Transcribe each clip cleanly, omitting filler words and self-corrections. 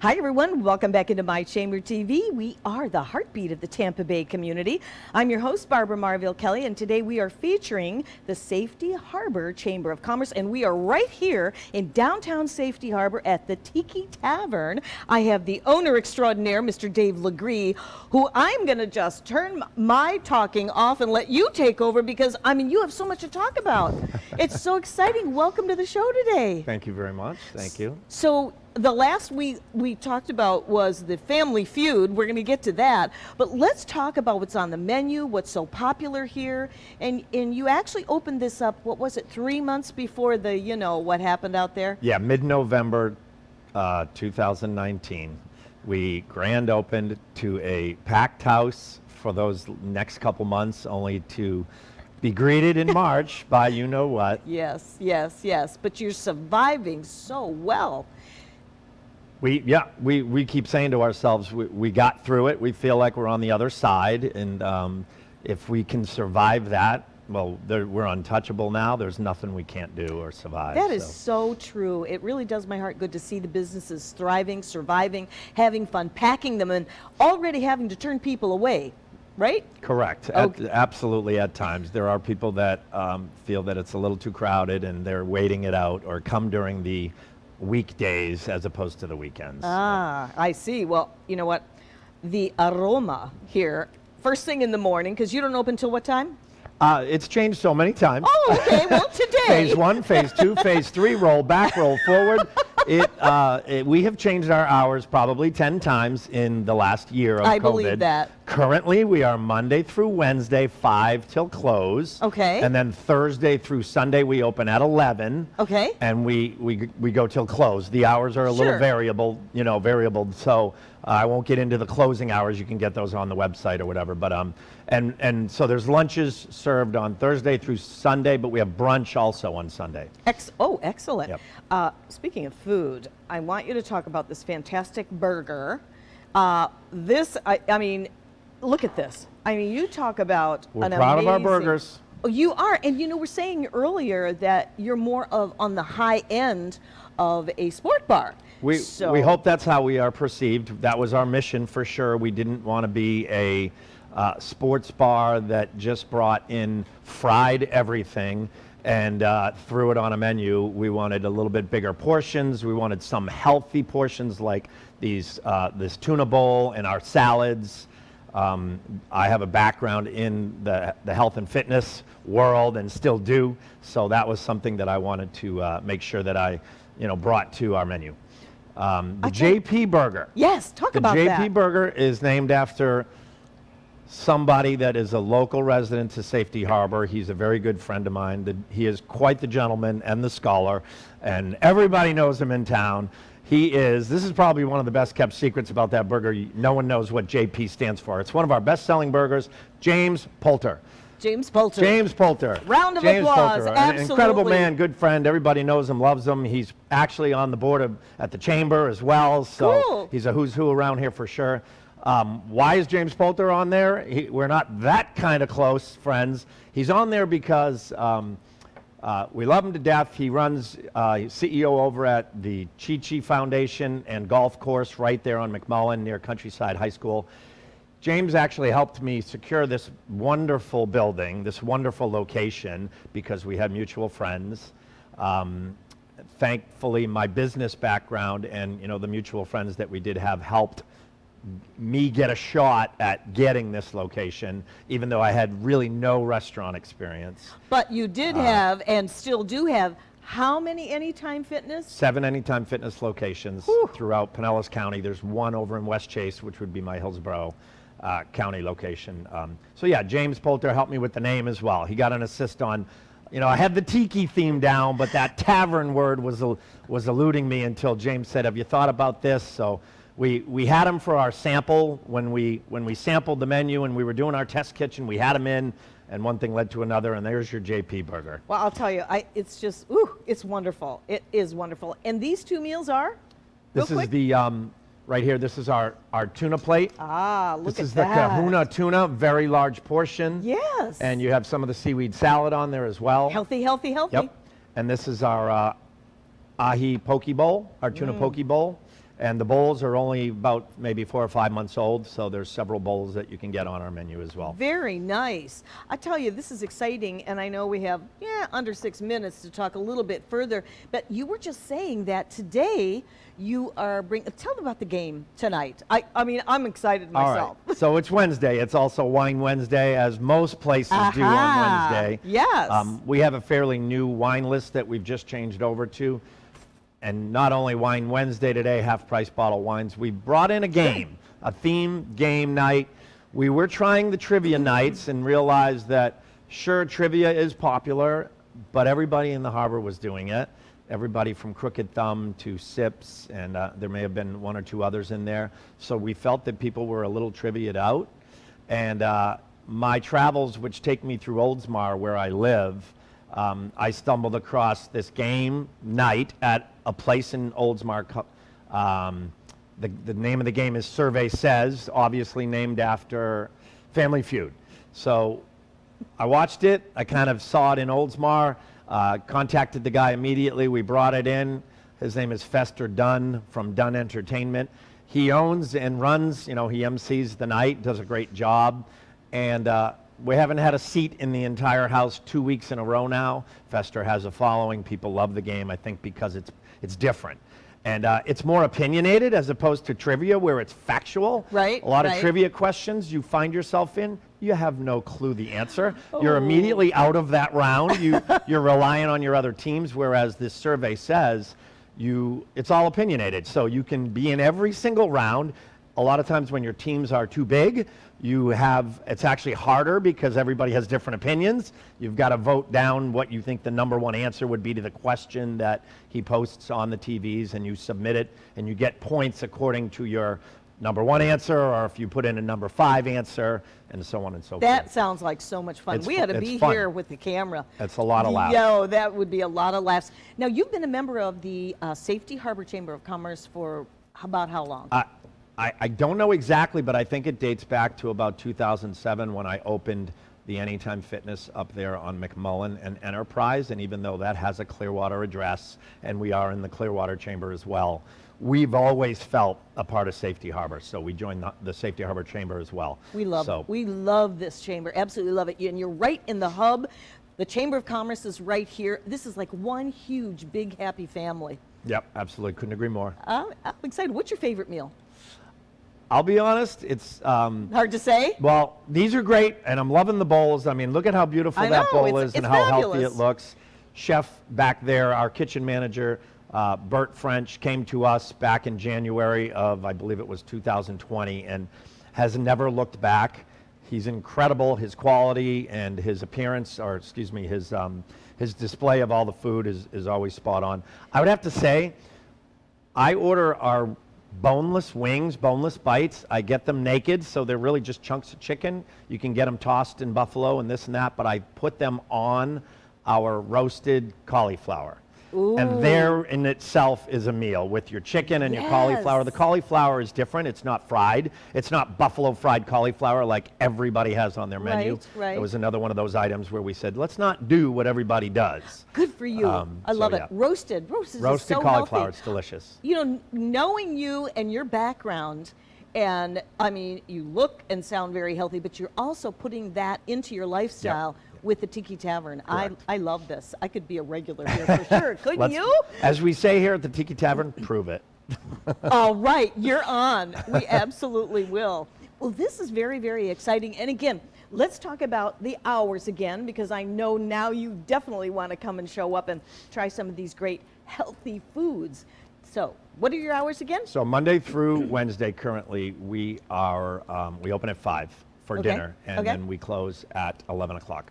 Hi everyone, welcome back into My Chamber TV. We are the heartbeat of the Tampa Bay community. I'm your host, Barbara Marville Kelly, and today we are featuring the Safety Harbor Chamber of Commerce, and we are right here in downtown Safety Harbor at the Tiki Tavern. I have the owner extraordinaire, Mr. Dave LaGree, who I'm going to just turn my talking off and let you take over because, I mean, you have so much to talk about. It's so exciting. Welcome to the show today. Thank you very much. Thank you. So, the last we talked about was the Family Feud. We're going to get to that. But let's talk about what's on the menu, what's so popular here. And you actually opened this up, what was it, 3 months before the, you know, what happened out there? Yeah, mid-November 2019. We grand opened to a packed house for those next couple months, only to be greeted in March by you-know-what. Yes, yes, yes. But you're surviving so well. We keep saying to ourselves, we got through it. We feel like we're on the other side, and if we can survive that, well, we're untouchable now. There's nothing we can't do or survive. That is so true. It really does my heart good to see the businesses thriving, surviving, having fun, packing them, and already having to turn people away, right? Correct. Okay. Absolutely at times. There are people that feel that it's a little too crowded and they're waiting it out or come during the weekdays as opposed to the weekends. Ah, I see. Well, you know what? The aroma here, first thing in the morning, because you don't open till what time? It's changed so many times. Oh, okay. Well, today. Phase 1, Phase 2, Phase 3, roll back, roll forward. We have changed our hours probably 10 times in the last year of COVID. I believe that. Currently, we are Monday through Wednesday, 5 till close. Okay. And then Thursday through Sunday, we open at 11. Okay. And we go till close. The hours are a little variable, variable. So I won't get into the closing hours. You can get those on the website or whatever. But and so there's lunches served on Thursday through Sunday, but we have brunch also on Sunday. Excellent. Yep. Speaking of food, I want you to talk about this fantastic burger. I mean, look at this. I mean, you talk about We're proud of our burgers. Oh, you are, and you know, we're saying earlier that you're more on the high end of a sport bar. We hope that's how we are perceived. That was our mission for sure. We didn't want to be a sports bar that just brought in fried everything and threw it on a menu. We wanted a little bit bigger portions. We wanted some healthy portions like this tuna bowl and our salads. I have a background in the health and fitness world and still do, so that was something that I wanted to make sure that I brought to our menu. The JP Burger. Yes, talk about that. The JP Burger is named after somebody that is a local resident to Safety Harbor. He's a very good friend of mine. He is quite the gentleman and the scholar, and everybody knows him in town. This is probably one of the best kept secrets about that burger. No one knows what JP stands for. It's one of our best selling burgers. James Poulter. James Poulter. James Poulter. Round of James applause. Poulter, Absolutely. an incredible man, good friend. Everybody knows him, loves him. He's actually on the board at the chamber as well. So cool. He's a who's who around here for sure. Why is James Poulter on there? We're not that kind of close friends. He's on there because we love him to death. He runs CEO over at the Chi Foundation and golf course right there on McMullen near Countryside High School. James actually helped me secure this wonderful building, this wonderful location, because we had mutual friends. Thankfully, my business background and the mutual friends that we did have helped me get a shot at getting this location, even though I had really no restaurant experience. But you did have, and still do have, how many Anytime Fitness? 7 Anytime Fitness locations throughout Pinellas County. There's one over in West Chase, which would be my Hillsborough County location. So yeah, James Poulter helped me with the name as well. He got an assist on, I had the Tiki theme down, but that Tavern word was eluding me until James said, "Have you thought about this?" So we had him for our sample when we sampled the menu and we were doing our test kitchen. We had him in, and one thing led to another, and there's your JP Burger. Well, I'll tell you, it's just, it's wonderful. It is wonderful. And these two meals are? This is the right here. This is our tuna plate. Look at that. This is the Kahuna tuna, very large portion. Yes. And you have some of the seaweed salad on there as well. Healthy, healthy, healthy. Yep. And this is our ahi poke bowl, our tuna poke bowl. And the bowls are only about maybe 4 or 5 months old, so there's several bowls that you can get on our menu as well. Very nice. I tell you, this is exciting, and I know we have, under 6 minutes to talk a little bit further, but you were just saying that today you are tell them about the game tonight. I mean, I'm excited myself. All right. So it's Wednesday. It's also Wine Wednesday, as most places do on Wednesday. Yes. We have a fairly new wine list that we've just changed over to. And not only Wine Wednesday today, half-price bottle wines, we brought in a game, a theme game night. We were trying the trivia nights and realized that, sure, trivia is popular, but everybody in the harbor was doing it. Everybody from Crooked Thumb to Sips, and there may have been 1 or 2 others in there. So we felt that people were a little trivia'd out. And my travels, which take me through Oldsmar, where I live, I stumbled across this game night at a place in Oldsmar. The name of the game is Survey Says, obviously named after Family Feud. So I watched it. I kind of saw it in Oldsmar, contacted the guy immediately. We brought it in. His name is Fester Dunn from Dunn Entertainment. He owns and runs, he MCs the night, does a great job. And we haven't had a seat in the entire house 2 weeks in a row now. Fester has a following. People love the game, I think, because it's different. And it's more opinionated as opposed to trivia, where it's factual. Right. A lot of trivia questions you find yourself in, you have no clue the answer. You're immediately out of that round. You're relying on your other teams, whereas this Survey Says it's all opinionated. So you can be in every single round. A lot of times when your teams are too big, it's actually harder because everybody has different opinions. You've got to vote down what you think the number one answer would be to the question that he posts on the TVs, and you submit it, and you get points according to your number one answer, or if you put in a number 5 answer, and so on and so forth. That sounds like so much fun. We had to be fun. Here with the camera. That's a lot of laughs. Yo, that would be a lot of laughs. Now, you've been a member of the Safety Harbor Chamber of Commerce for about how long? I don't know exactly, but I think it dates back to about 2007 when I opened the Anytime Fitness up there on McMullen and Enterprise. And even though that has a Clearwater address, and we are in the Clearwater Chamber as well, we've always felt a part of Safety Harbor. So we joined the Safety Harbor Chamber as well. We love this chamber. Absolutely love it. And you're right in the hub. The Chamber of Commerce is right here. This is like one huge, big, happy family. Yep, absolutely. Couldn't agree more. I'm excited. What's your favorite meal? I'll be honest, it's... hard to say? Well, these are great, and I'm loving the bowls. I mean, look at how beautiful that bowl is and how healthy it looks. Chef back there, our kitchen manager, Bert French, came to us back in January of, I believe it was 2020, and has never looked back. He's incredible. His quality and his appearance, or excuse me, his display of all the food is always spot on. I would have to say, I order our boneless wings, boneless bites. I get them naked, so they're really just chunks of chicken. You can get them tossed in buffalo and this and that, but I put them on our roasted cauliflower. Ooh. And there in itself is a meal with your chicken and your cauliflower. The cauliflower is different. It's not fried. It's not buffalo fried cauliflower like everybody has on their menu. Right. It was another one of those items where we said, let's not do what everybody does. Good for you. I love it. Roasted is so cauliflower, healthy. it's delicious. Knowing you and your background, and I mean, you look and sound very healthy, but you're also putting that into your lifestyle. Yep. With the Tiki Tavern. I love this. I could be a regular here for sure. Couldn't you? As we say here at the Tiki Tavern, prove it. All right, you're on. We absolutely will. Well, this is very, very exciting. And again, let's talk about the hours again, because I know now you definitely want to come and show up and try some of these great healthy foods. So what are your hours again? So Monday through Wednesday currently, we open at 5 for dinner, and then we close at 11 o'clock.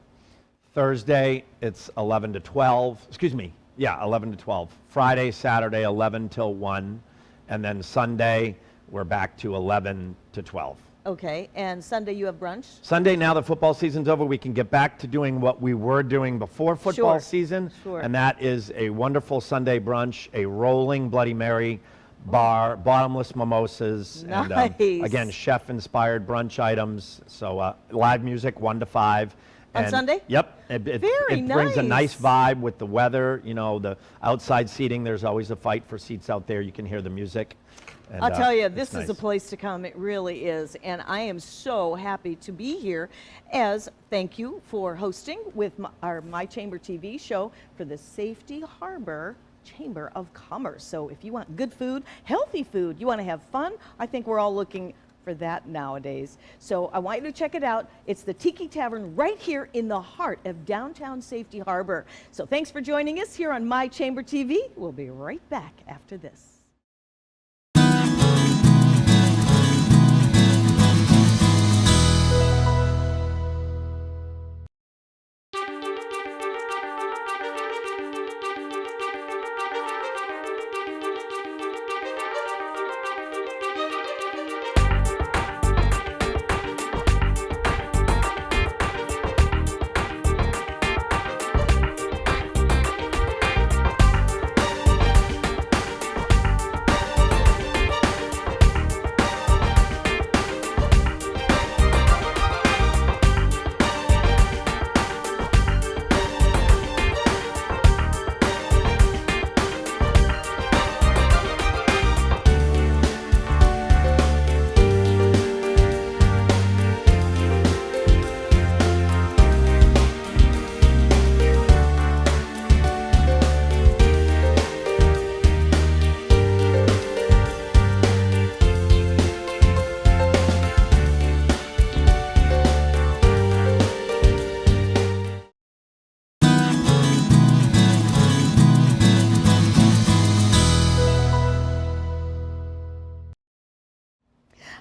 Thursday, it's 11 to 12. 11 to 12. Friday, Saturday, 11 till 1. And then Sunday, we're back to 11 to 12. Okay, and Sunday you have brunch? Sunday, now the football season's over, we can get back to doing what we were doing before football season. Sure. And that is a wonderful Sunday brunch, a rolling Bloody Mary bar, bottomless mimosas, nice. And again, chef-inspired brunch items. So live music 1 to 5. On Sunday? Yep. Very it brings a nice nice. vibe with the weather. You know, the outside seating, there's always a fight for seats out there. You can hear the music. And, I'll tell you, it's this is a nice. place to come. It really is. And I am so happy to be here as thank you for hosting with our My Chamber TV show for the Safety Harbor Chamber of Commerce. So if you want good food, healthy food, you want to have fun, I think we're all looking for that nowadays. So I want you to check it out. It's the Tiki Tavern right here in the heart of downtown Safety Harbor. So thanks for joining us here on My Chamber TV. We'll be right back after this.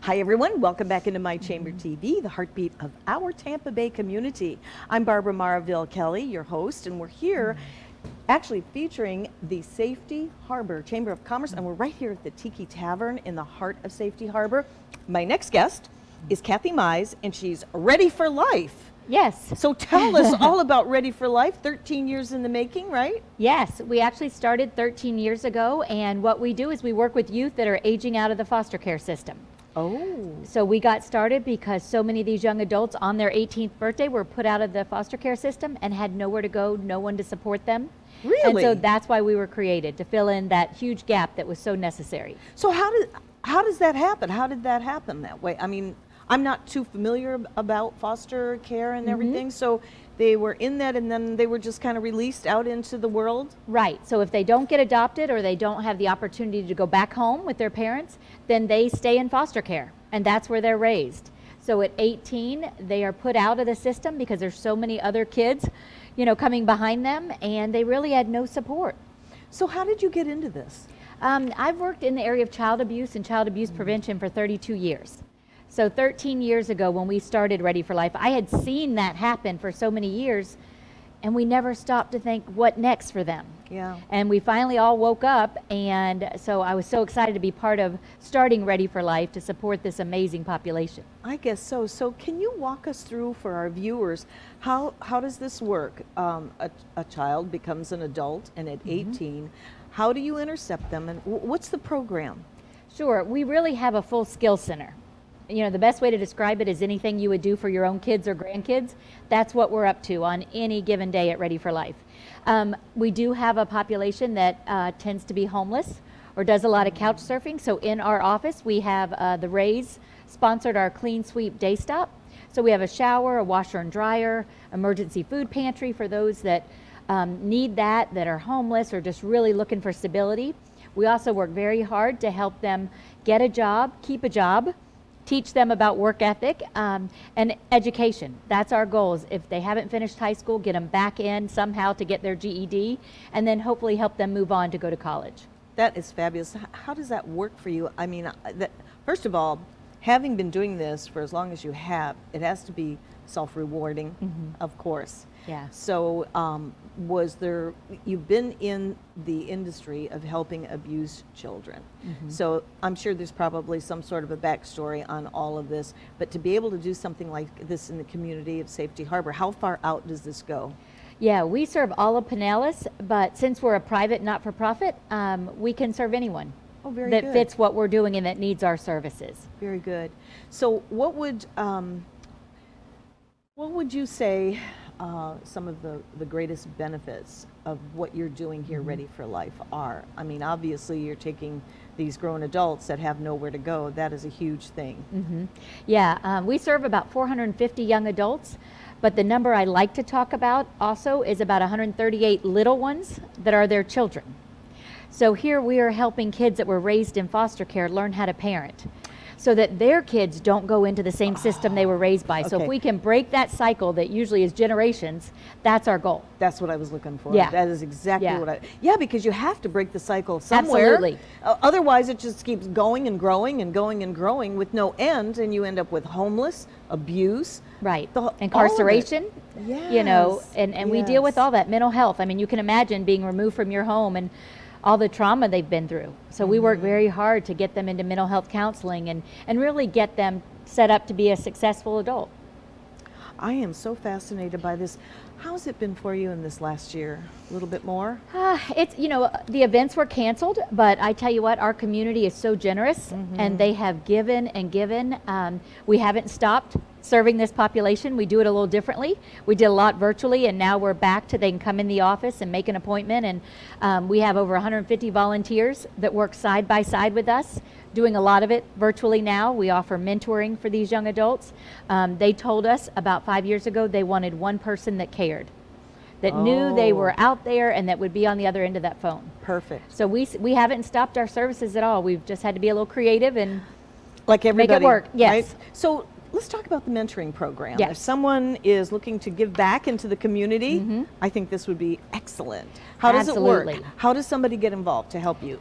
Hi everyone, welcome back into My Chamber TV, the heartbeat of our Tampa Bay community. I'm Barbara Marville Kelly, your host, and we're here actually featuring the Safety Harbor Chamber of Commerce, and we're right here at the Tiki Tavern in the heart of Safety Harbor. My next guest is Kathy Mize, and she's ready for life. Yes. So tell us all about Ready for Life, 13 years in the making, right? Yes, we actually started 13 years ago, and what we do is we work with youth that are aging out of the foster care system. Oh. So we got started because so many of these young adults on their 18th birthday were put out of the foster care system and had nowhere to go, no one to support them. Really? And so that's why we were created, to fill in that huge gap that was so necessary. So how does that happen? How did that happen that way? I mean, I'm not too familiar about foster care and everything, so they were in that and then they were just kind of released out into the world? Right, so if they don't get adopted or they don't have the opportunity to go back home with their parents, then they stay in foster care, and that's where they're raised. So at 18, they are put out of the system because there's so many other kids, you know, coming behind them, and they really had no support. So how did you get into this? I've worked in the area of child abuse and child abuse prevention for 32 years. So 13 years ago when we started Ready for Life, I had seen that happen for so many years, and we never stopped to think what next for them. Yeah. And we finally all woke up, and so I was so excited to be part of starting Ready for Life to support this amazing population. I guess so. So can you walk us through for our viewers, how does this work? A child becomes an adult, and at 18, how do you intercept them, and what's the program? Sure, we really have a full skill center. You know, the best way to describe it is anything you would do for your own kids or grandkids. That's what we're up to on any given day at Ready for Life. We do have a population that tends to be homeless or does a lot of couch surfing. So in our office, we have the Rays sponsored our Clean Sweep Day Stop. So we have a shower, a washer and dryer, emergency food pantry for those that need that are homeless or just really looking for stability. We also work very hard to help them get a job, keep a job, teach them about work ethic and education. That's our goals. If they haven't finished high school, get them back in somehow to get their GED, and then hopefully help them move on to go to college. That is fabulous. How does that work for you? I mean, first of all, having been doing this for as long as you have, it has to be self-rewarding, of course. Yeah. So you've been in the industry of helping abused children. So I'm sure there's probably some sort of a backstory on all of this, but to be able to do something like this in the community of Safety Harbor, how far out does this go? Yeah, we serve all of Pinellas, but since we're a private not-for-profit, we can serve anyone that good. fits what we're doing and that needs our services. Very good. So what would you say some of the greatest benefits of what you're doing here, Ready for Life, are? I mean, obviously you're taking these grown adults that have nowhere to go. That is a huge thing. Yeah, we serve about 450 young adults, but the number I like to talk about also is about 138 little ones that are their children. So here we are helping kids that were raised in foster care learn how to parent, so that their kids don't go into the same system they were raised by. So if Okay. we can break that cycle that usually is generations, that's our goal. That's what I was looking for. Yeah. That is exactly Yeah. what yeah, because you have to break the cycle somewhere. Absolutely. Otherwise, it just keeps going and growing and going and growing with no end, and you end up with homeless, abuse. Right. all of it. Incarceration, you know, Yes. and we deal with Yes. all that mental health. I mean, you can imagine being removed from your home and all the trauma they've been through. So we work very hard to get them into mental health counseling and really get them set up to be a successful adult. I am so fascinated by this. How's it been for you in this last year? A little bit more? It's, you know, the events were canceled, but I tell you what, our community is so generous and they have given and given. We haven't stopped serving this population. We do it a little differently. We did a lot virtually, and now we're back to they can come in the office and make an appointment. And we have over 150 volunteers that work side by side with us, doing a lot of it virtually now. We offer mentoring for these young adults. They told us about 5 years ago they wanted one person that cared, that knew they were out there and that would be on the other end of that phone. Perfect. So we haven't stopped our services at all. We've just had to be a little creative and Like everybody. work, yes. Right? So let's talk about the mentoring program. Yes. If someone is looking to give back into the community, I think this would be excellent. How does it work? Absolutely. How does somebody get involved to help you?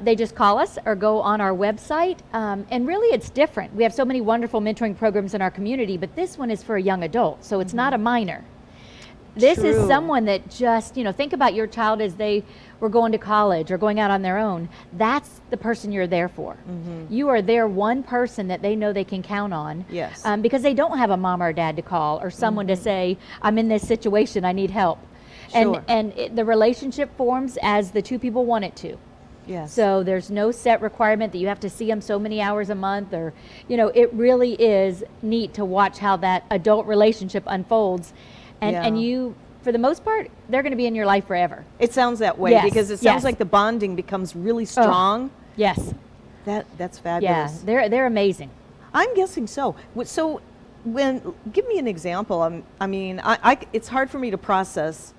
they just call us or go on our website. And really it's different. We have so many wonderful mentoring programs in our community, but this one is for a young adult, so it's not a minor. This is True. someone that just, you know, think about your child as they were going to college or going out on their own. That's the person you're there for. You are their one person that they know they can count on. Yes. Because they don't have a mom or a dad to call or someone to say, I'm in this situation, I need help. Sure. And the relationship forms as the two people want it to. Yes. So there's no set requirement that you have to see them so many hours a month, or, you know, it really is neat to watch how that adult relationship unfolds. And, Yeah. and you, for the most part, they're going to be in your life forever. It sounds that way Yes, because it sounds yes. like the bonding becomes really strong. Yes. That's Yeah. fabulous. They're amazing. I'm guessing so. So, give me an example. I mean, it's hard for me to process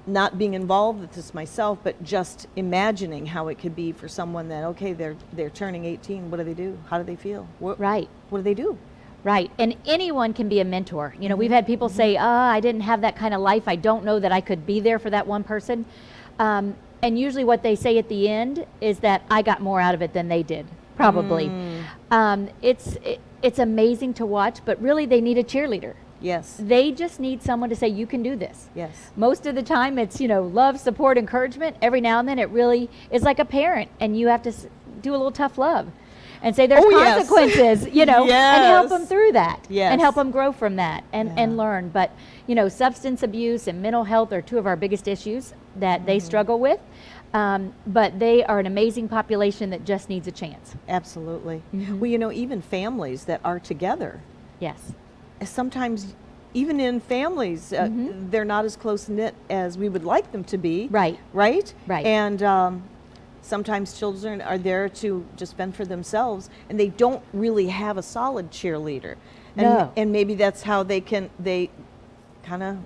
not being involved with this myself, but just imagining how it could be for someone that, okay, they're turning 18. What do they do? How do they feel? Right. What do they do? Right. And anyone can be a mentor. You know, we've had people say, I didn't have that kind of life. I don't know that I could be there for that one person. And usually what they say at the end is that I got more out of it than they did, probably. It's amazing to watch, but really they need a cheerleader. Yes. They just need someone to say, you can do this. Yes. Most of the time it's, you know, love, support, encouragement. Every now and then it really is like a parent, and you have to do a little tough love and say there's Oh, yes. consequences, you know, and help them Yes. through that Yes. and help them grow from that and Yeah. learn. But, you know, substance abuse and mental health are two of our biggest issues that they struggle with. But they are an amazing population that just needs a chance. Absolutely. Well, you know, even families that are together, Yes. sometimes even in families, they're not as close knit as we would like them to be. Right. Right? Right. And sometimes children are there to just fend for themselves, and they don't really have a solid cheerleader. And, No. and maybe that's how they kind of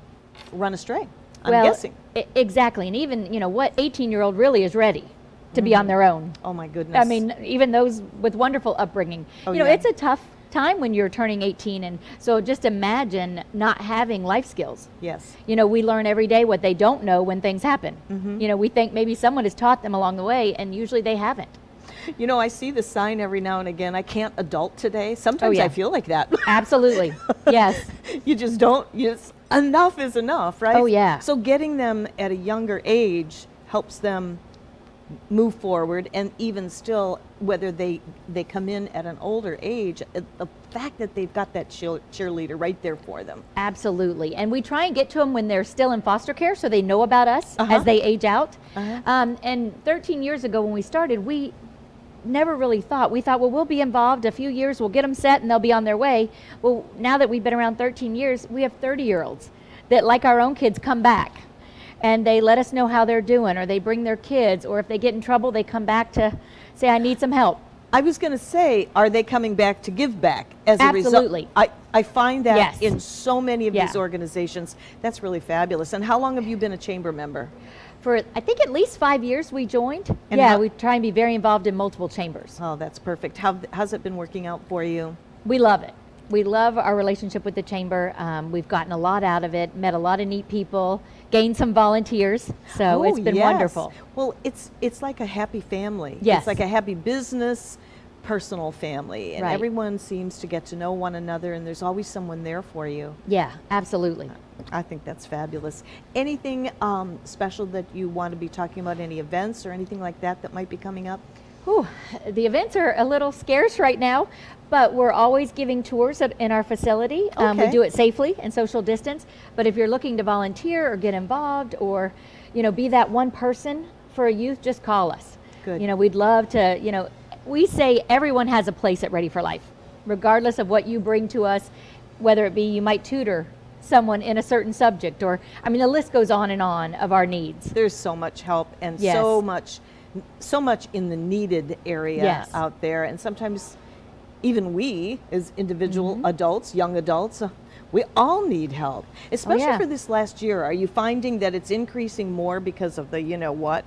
run astray. I'm Well, guessing. Exactly. And even, you know, what 18-year-old really is ready to be on their own? Oh my goodness. I mean, even those with wonderful upbringing. Oh, you know, yeah. it's a tough time when you're turning 18, and so just imagine not having life skills. Yes. You know, we learn every day what they don't know when things happen. You know, we think maybe someone has taught them along the way, and usually they haven't. You know, I see the sign every now and again, I can't adult today. Sometimes yeah. I feel like that. Absolutely. Yes. You just don't, enough is enough, right? Oh, yeah. So getting them at a younger age helps them move forward, and even still, whether they come in at an older age, the fact that they've got that cheerleader right there for them. Absolutely. And we try and get to them when they're still in foster care so they know about us as they age out. And 13 years ago when we started, we never really thought. We thought, well, we'll be involved a few years, we'll get them set and they'll be on their way. Well, now that we've been around 13 years, we have 30-year-olds that, like our own kids, come back and they let us know how they're doing, or they bring their kids, or if they get in trouble, they come back to say, I need some help. I was going to say, are they coming back to give back as Absolutely. a result? I find that Yes. in so many of Yeah. these organizations. That's really fabulous. And how long have you been a chamber member? For, I think, at least 5 years we joined. And yeah, how- we try and be very involved in multiple chambers. Oh, that's perfect. How's it been working out for you? We love it. We love our relationship with the chamber. We've gotten a lot out of it, met a lot of neat people, gained some volunteers, so it's been yes. wonderful. Well, it's like a happy family. Yes. It's like a happy business, personal family, and Right. everyone seems to get to know one another, and there's always someone there for you. Yeah, absolutely. I think that's fabulous. Anything special that you want to be talking about? Any events or anything like that that might be coming up? Whew, the events are a little scarce right now, but we're always giving tours in our facility. We Okay. do it safely and social distance, but if you're looking to volunteer or get involved or, be that one person for a youth, just call us. Good. We'd love to, we say everyone has a place at Ready for Life, regardless of what you bring to us, whether it be you might tutor someone in a certain subject, or, the list goes on and on of our needs. There's so much help and Yes. so much in the needed area Yes. out there, and sometimes even we as individual Mm-hmm. adults, young adults, we all need help, especially yeah. for this last year. Are you finding that it's increasing more because of the what?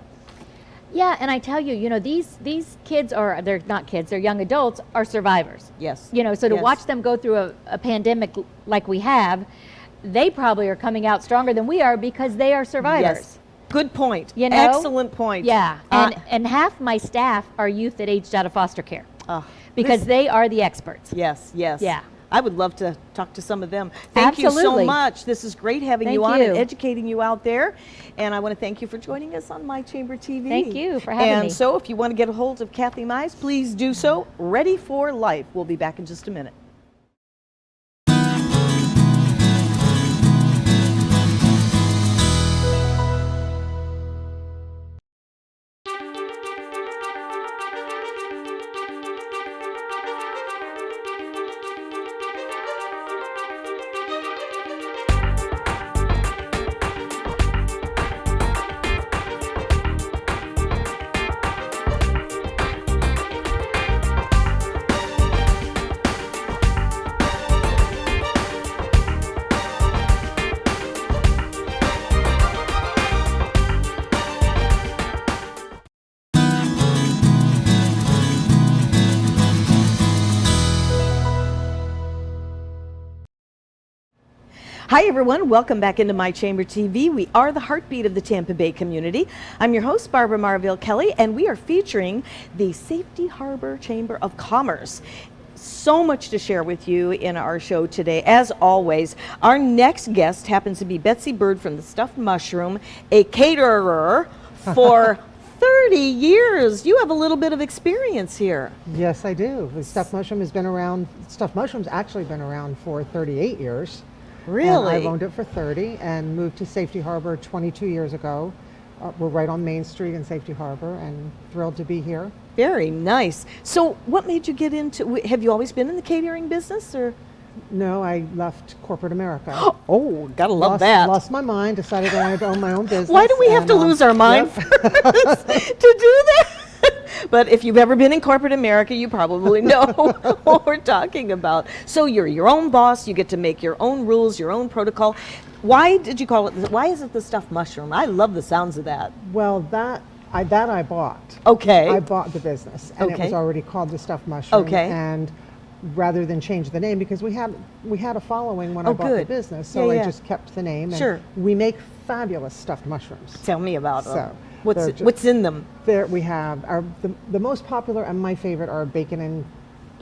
Yeah, and I tell you, these kids they're not kids, they're young adults, are survivors. Yes. So to Yes. watch them go through a pandemic like we have, they probably are coming out stronger than we are because they are survivors. Yes. Good point. You know? Excellent point. Yeah, and half my staff are youth that aged out of foster care because this- they are the experts. Yes, yes. Yeah. I would love to talk to some of them. Thank you so Absolutely. much. This is great having you Thank on and you. educating you out there. And I want to thank you for joining us on My Chamber TV. Thank you for having and me. so if you want to get a hold of Kathy Mize, please do so. Ready for Life. We'll be back in just a minute. Hi everyone, welcome back into My Chamber TV. We are the heartbeat of the Tampa Bay community. I'm your host, Barbara Marville Kelly, and we are featuring the Safety Harbor Chamber of Commerce. So much to share with you in our show today. As always, our next guest happens to be Betsy Byrd from the Stuffed Mushroom, a caterer for 30 years. You have a little bit of experience here. Yes, I do. The stuffed mushroom has been around, stuffed mushroom's actually been around for 38 years. Really? And I've owned it for 30 and moved to Safety Harbor 22 years ago. We're right on Main Street in Safety Harbor and thrilled to be here. Very nice. So what made you get into, have you always been in the catering business or? No, I left corporate America. Oh, gotta love that. Lost my mind, decided I wanted to own my own business. Why do we have to lose our mind yep. first to do that? But if you've ever been in corporate America, you probably know what we're talking about. So you're your own boss, you get to make your own rules, your own protocol. Why did you call it, why is it the stuffed mushroom? I love the sounds of that. Well, that I bought. Okay. I bought the business, and it Okay. was already called the Stuffed Mushroom. Okay. And rather than change the name, because we had a following when I Oh, bought the good. business, so Yeah, yeah. I just kept the name. And Sure. we make fabulous stuffed mushrooms. Tell me about So, them. they're What's in them? There we have the most popular and my favorite are bacon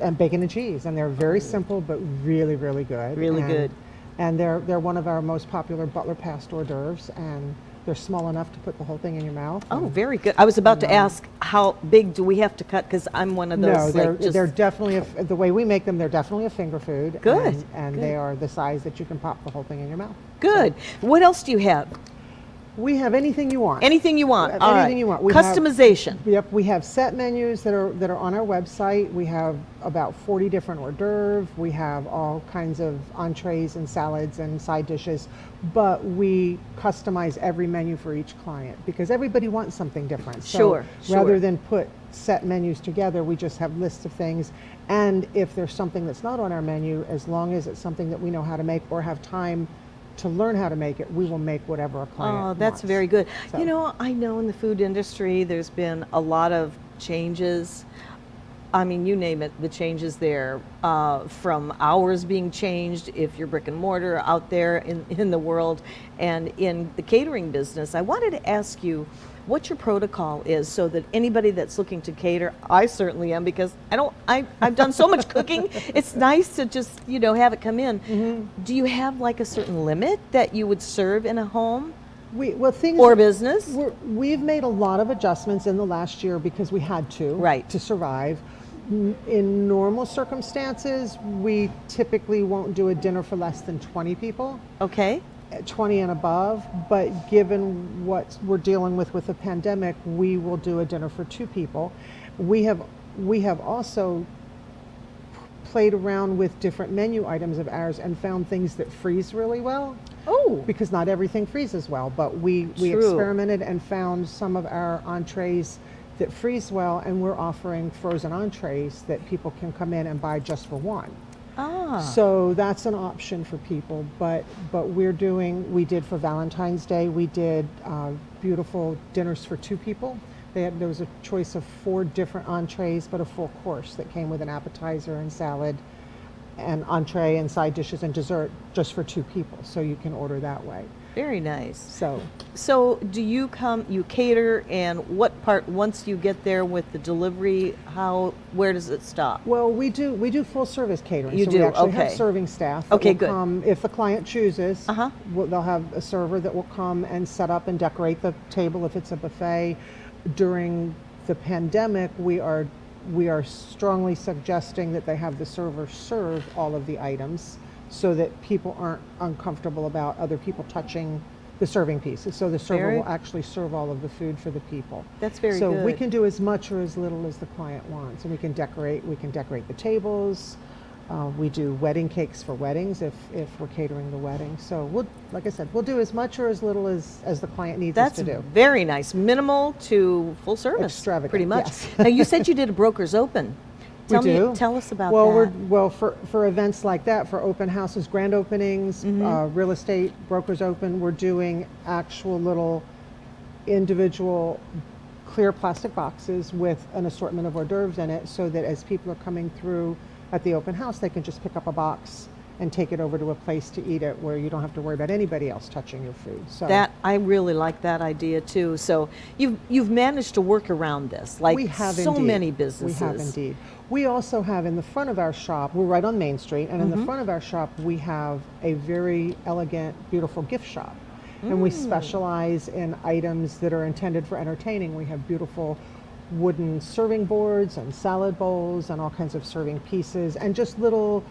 and cheese, and they're very simple but really really good. Really And- good. And they're one of our most popular Butler passed hors d'oeuvres, and they're small enough to put the whole thing in your mouth. Oh, and- very good. I was about to ask, how big do we have to cut? Because I'm one of those. No, they're, like, just, they're definitely, the way we make them, they're definitely a finger food. Good, And good. they are the size that you can pop the whole thing in your mouth. good. What else do you have? We have anything you want. Anything you want. All Anything right. you want. We have- Customization. Yep, we have set menus that are on our website. We have about 40 different hors d'oeuvres. We have all kinds of entrees and salads and side dishes, but we customize every menu for each client because everybody wants something different. Sure, So rather sure. than put set menus together, we just have lists of things. And if there's something that's not on our menu, as long as it's something that we know how to make or have time to learn how to make it, we will make whatever a client Oh, wants. that's very good. So- You know, I know in the food industry there's been a lot of changes. I mean, you name it, the changes there, from hours being changed if you're brick and mortar out there in the world and in the catering business. I wanted to ask you what your protocol is so that anybody that's looking to cater, I certainly am because I've done so much cooking. It's nice to just, have it come in. Mm-hmm. Do you have like a certain limit that you would serve in a home Things or business? We've made a lot of adjustments in the last year because we had to, Right. to survive. In normal circumstances, we typically won't do a dinner for less than 20 people, Okay. 20 and above. But given what we're dealing with the pandemic, we will do a dinner for 2 people. We have also played around with different menu items of ours and found things that freeze really well. Oh, Because not everything freezes well, but we True. experimented and found some of our entrees that freeze well, and we're offering frozen entrees that people can come in and buy just for one. So that's an option for people, but we did for Valentine's Day, we did beautiful dinners for 2 people. There was a choice of 4 different entrees, but a full course that came with an appetizer and salad and entree and side dishes and dessert just for 2 people. So you can order that way. very nice. So Do you cater, and what part, once you get there with the delivery, where does it stop? well, we do full service catering. You so do, we actually okay. have serving staff that Okay, will good. come if the client chooses. Uh-huh. They'll have a server that will come and set up and decorate the table if it's a buffet. During the pandemic, we are strongly suggesting that they have the server serve all of the items so that people aren't uncomfortable about other people touching the serving pieces. So the server Very- will actually serve all of the food for the people. That's very So we good. can do as much or as little as the client wants, and we can decorate the tables. We do wedding cakes for weddings if we're catering the wedding. So like I said, we'll do as much or as little as the client needs us That's to do. very nice. Minimal to full service. Extravagant, Pretty much. yes. Now, you said you did a broker's open. Tell us about that. For events like that, for open houses, grand openings, Mm-hmm. real estate brokers open, we're doing actual little individual clear plastic boxes with an assortment of hors d'oeuvres in it, so that as people are coming through at the open house, they can just pick up a box and take it over to a place to eat it where you don't have to worry about anybody else touching your food. So That I really like that idea too. So you've managed to work around this, like we have so indeed. many businesses. We have indeed. We also have in the front of our shop, we're right on Main Street, and Mm-hmm. in the front of our shop we have a very elegant, beautiful gift shop. And we specialize in items that are intended for entertaining. We have beautiful wooden serving boards and salad bowls and all kinds of serving pieces and just little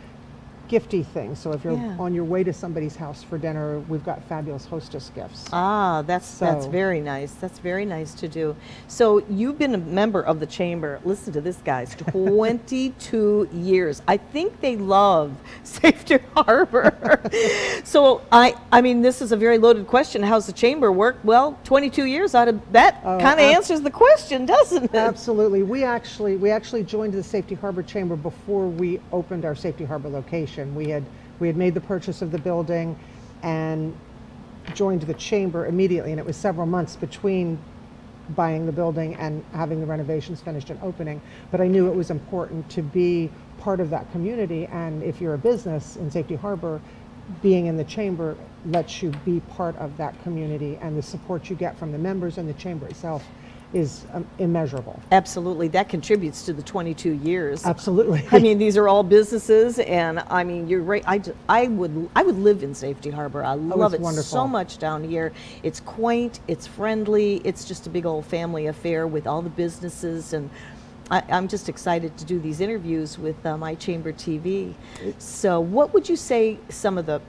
gifty things. So if you're Yeah. on your way to somebody's house for dinner, we've got fabulous hostess gifts. That's So- very nice. That's very nice to do. So you've been a member of the chamber. Listen to this, guys. 22 years. I think they love Safety Harbor. So I mean, this is a very loaded question. How's the chamber work? Well, 22 years out of that kind of answers the question, doesn't it? Absolutely. We actually joined the Safety Harbor Chamber before we opened our Safety Harbor location. We had made the purchase of the building and joined the chamber immediately, and it was several months between buying the building and having the renovations finished and opening. But I knew it was important to be part of that community, and if you're a business in Safety Harbor, being in the chamber lets you be part of that community, and the support you get from the members and the chamber itself is immeasurable. Absolutely. That contributes to the 22 years. Absolutely. I mean, these are all businesses, and I mean, you're right. I would live in Safety Harbor. I love it's it wonderful. so much down here. It's quaint, it's friendly, it's just a big old family affair with all the businesses, and I'm just excited to do these interviews with My Chamber TV. So, what would you say some of the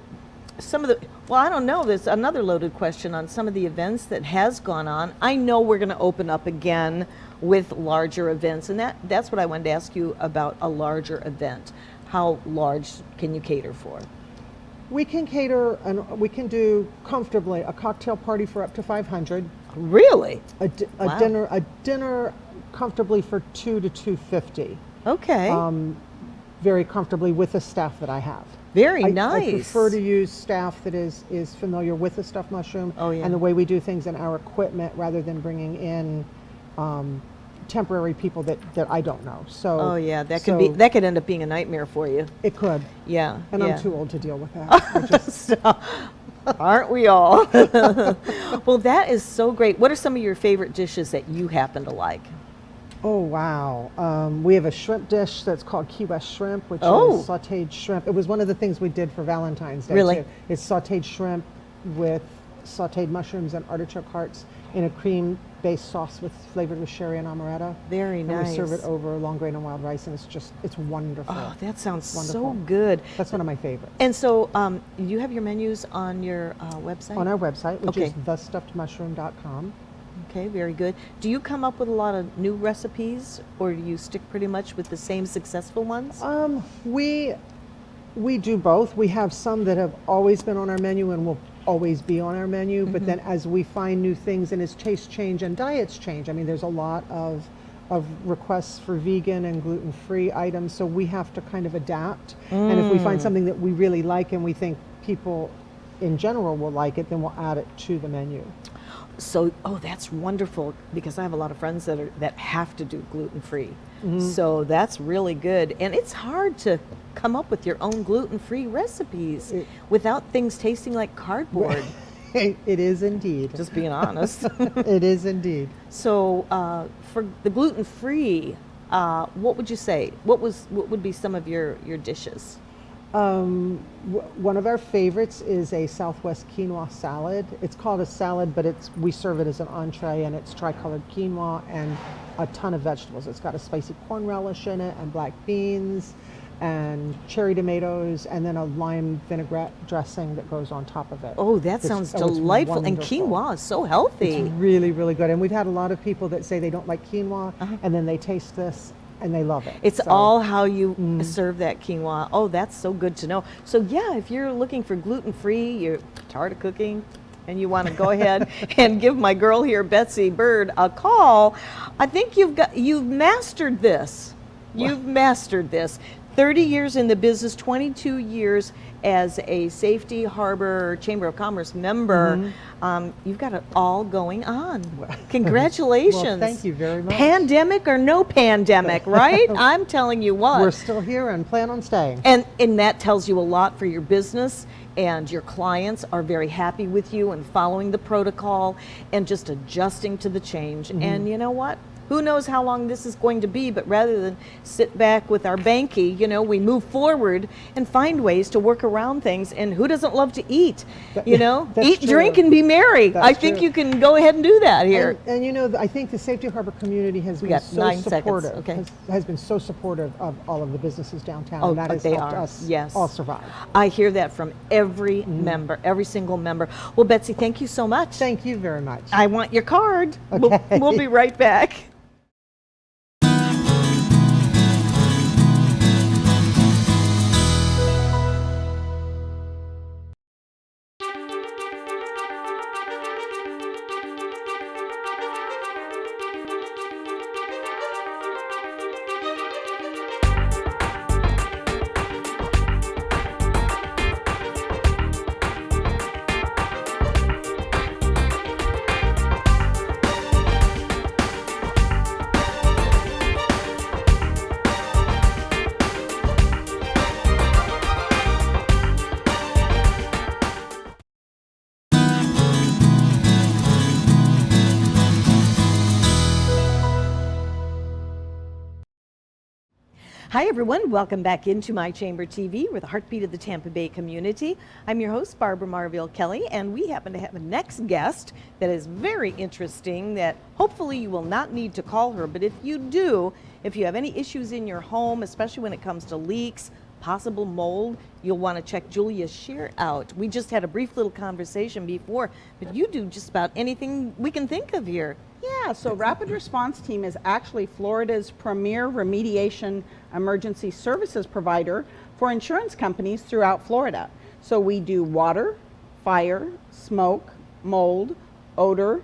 some of the, well, I don't know, there's another loaded question on some of the events that has gone on. I know we're going to open up again with larger events, and that's what I wanted to ask you about a larger event. How large can you cater for? We can cater, and we can do comfortably a cocktail party for up to 500. Really? A dinner comfortably for 2 to 250. Okay. Very comfortably with the staff that I have. Very I nice. prefer to use staff that is familiar with the stuffed mushroom and the way we do things in our equipment, rather than bringing in temporary people that I don't know. So oh yeah, that could end up being a nightmare for you. It could. Yeah. And yeah. I'm too old to deal with that. So, aren't we all? Well, that is so great. What are some of your favorite dishes that you happen to like? Oh wow. We have a shrimp dish that's called Kiwi Shrimp, which is sauteed shrimp. It was one of the things we did for Valentine's Day. Really? Too. It's sauteed shrimp with sauteed mushrooms and artichoke hearts in a cream-based sauce flavored with Shear and amaretto. Very nice. And we serve it over long grain and wild rice, and it's wonderful. Oh, that sounds wonderful. so good. That's one of my favorites. And so you have your menus on your website? On our website, which is Okay. thestuffedmushroom.com. Okay, very good. Do you come up with a lot of new recipes, or do you stick pretty much with the same successful ones? We do both. We have some that have always been on our menu and will always be on our menu, but then as we find new things and as tastes change and diets change, I mean, there's a lot of requests for vegan and gluten-free items, so we have to kind of adapt. And if we find something that we really like and we think people in general will like it, then we'll add it to the menu. So, that's wonderful, because I have a lot of friends that have to do gluten-free. So that's really good. And it's hard to come up with your own gluten-free recipes without things tasting like cardboard. It is indeed. Just being honest. It is indeed. So for the gluten-free, what would you say? What would be some of your dishes? One of our favorites is a Southwest quinoa salad. It's called a salad, but we serve it as an entree, and it's tricolored quinoa and a ton of vegetables. It's got a spicy corn relish in it, and black beans, and cherry tomatoes, and then a lime vinaigrette dressing that goes on top of it. Oh, that sounds delightful. And wonderful. quinoa is so healthy. It's really, really good. And we've had a lot of people that say they don't like quinoa, and then they taste this and they love it. It's all how you serve that quinoa. Oh, that's so good to know. So yeah, if you're looking for gluten-free, you're tired of cooking, and you want to go ahead and give my girl here, Betsy Byrd, a call, I think you've mastered this. You've mastered this. 30 years in the business, 22 years as a Safety Harbor Chamber of Commerce member. You've got it all going on. Congratulations. Well, thank you very much. Pandemic or no pandemic, right? I'm telling you what. We're still here and plan on staying. And that tells you a lot for your business, and your clients are very happy with you and following the protocol and just adjusting to the change. And you know what? Who knows how long this is going to be, but rather than sit back with our banky, we move forward and find ways to work around things. And who doesn't love to eat? Eat, true. drink, and be merry. That's I think true. you can go ahead and do that here. And I think the Safety Harbor community has been got so 9 seconds, supportive. okay. Has been so supportive of all of the businesses downtown. Oh, and that has they helped are. us Yes. all survive. I hear that from every member, every single member. Well, Betsy, thank you so much. Thank you very much. I want your card. Okay. We'll be right back. Hi everyone, welcome back into My Chamber TV. We're the heartbeat of the Tampa Bay community. I'm your host, Barbara Marville Kelly, and we happen to have a next guest that is very interesting that hopefully you will not need to call her, but if you do, if you have any issues in your home, especially when it comes to leaks, possible mold, you'll want to check Julia's Shear out. We just had a brief little conversation before, but you do just about anything we can think of here. Yeah, so Rapid Response Team is actually Florida's premier remediation emergency services provider for insurance companies throughout Florida. So we do water, fire, smoke, mold, odor,